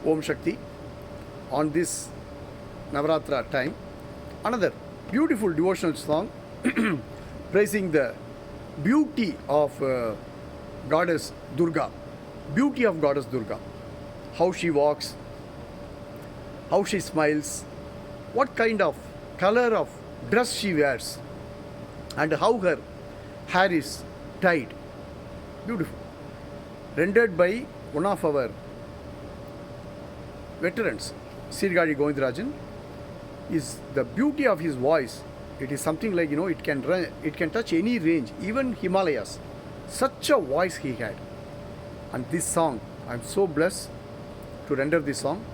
Om Shakti on this Navratra time. Another beautiful devotional song praising the beauty of Goddess Durga. Beauty of Goddess Durga. How she walks, how she smiles, what kind of color of dress she wears, and how her hair is tied. Beautiful. Rendered by one of our veterans, Sirgadi Govindarajan. Is the beauty of his voice. It is something like, it can touch any range, even Himalayas. Such a voice he had. And this song, I am so blessed to render this song.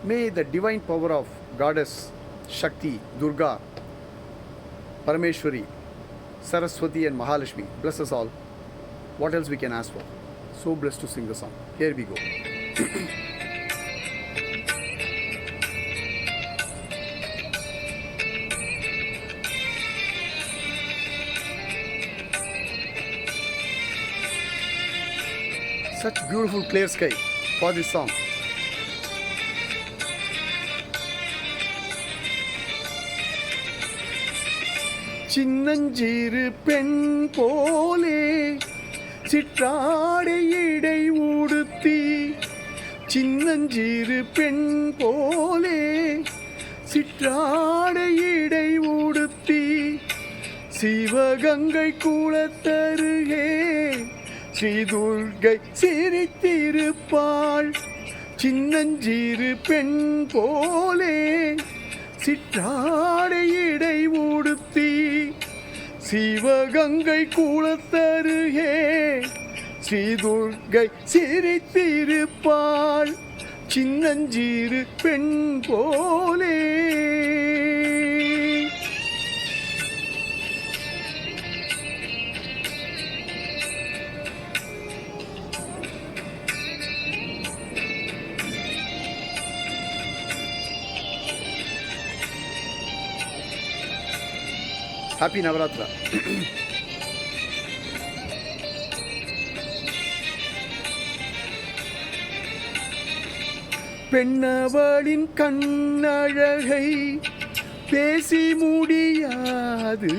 May the divine power of Goddess Shakti, Durga, Parameshwari, Saraswati and Mahalakshmi bless us all. What else we can ask for? So blessed to sing the song. Here we go. Such beautiful clear sky for this song. சின்னஞ்சிறு பெண் போலே சிற்றாடை இடை உடுத்தி, சின்னஞ்சிறு பெண் போலே சிற்றாடை இடை உடுத்தி, சிவகங்கை குளத்தருகே ஸ்ரீ துர்கை சிரித்திருப்பாள். சின்னஞ்சிறு பெண் போலே சிற்றாடை இடை உடுத்தி, சிவகங்கை குளத்தருகே ஸ்ரீ துர்கை சிரித்திருப்பாள். சின்னஞ்சிறு பெண் போலே. Happy Navratra. பெண்ணவளின் கண்ணழகை பேசி முடியாது,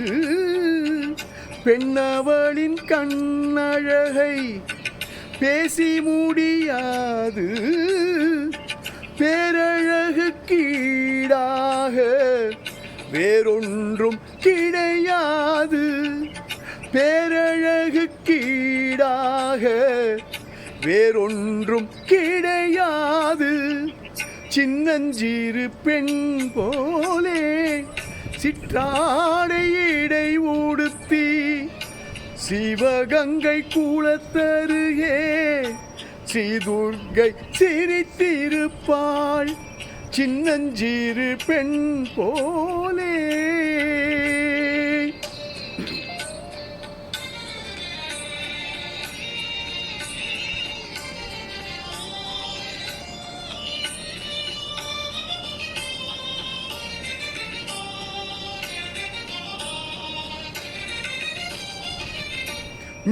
பெண்ணவளின் கண்ணழகை பேசி முடியாது, பேரழகுக்கு ஈடாக வேறொன்றும் கிடையாது, பேரழகுக்கு ஈடாக வேறொன்றும் கிடையாது. சின்னஞ்சிறு பெண் போலே சிற்றாடை இடை உடுத்தி, சிவகங்கை குளத்தருகே ஸ்ரீ துர்கை சிரித்திருப்பாள். சின்னஞ்சிறு பெண் போலே.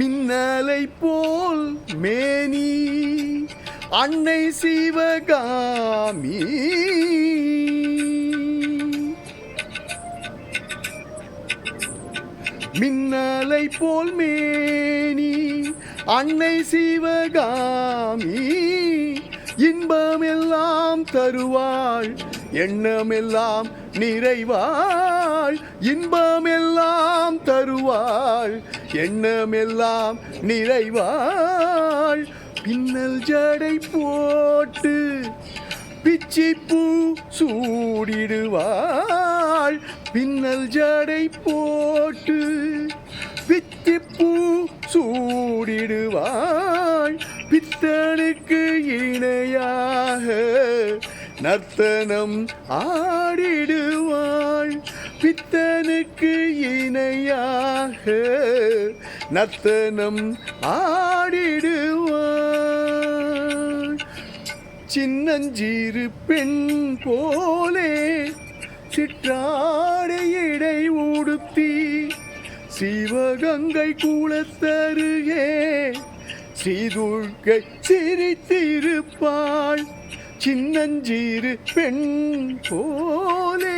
மின்னலை போல் மேனி அன்னை சிவகாமி, மின்னலை போல் மேனி அன்னை சிவகாமி, இன்பமெல்லாம் தருவாள் எண்ணமெல்லாம் நிறைவாள், இன்பமெல்லாம் தருவாள் எண்ணமெல்லாம் நிறைவாள். பின்னல் ஜடை போட்டு பிச்சிப்பூ சூடிடுவாள், பின்னல் ஜடை போட்டு பிச்சிப்பூ சூடிடுவாள். பித்தனுக்கு இணையாக நர்த்தனம் ஆடிடுவாள், பித்தனுக்கு இணையாக நர்த்தனம் ஆடிடுவாள். சின்னஞ்சிறு பெண் போலே சிற்றாடை இடை உடுத்தி, சிவகங்கை குளத்தருகே ஸ்ரீ துர்கை சிரித்திருப்பாள். சின்னஞ்சீரு பெண் போலே.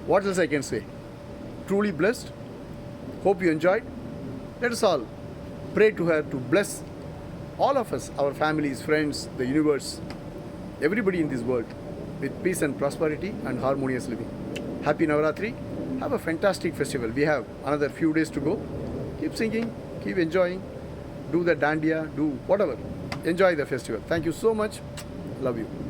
What else I can say? Truly blessed. Hope you enjoyed. Let us all pray to her to bless all of us, our families, friends, the universe, everybody in this world with peace and prosperity and harmonious living. Happy Navaratri. Have a fantastic festival. We have another few days to go. Keep singing, keep enjoying, do the dandiya, do whatever. Enjoy the festival. Thank you so much. Love you.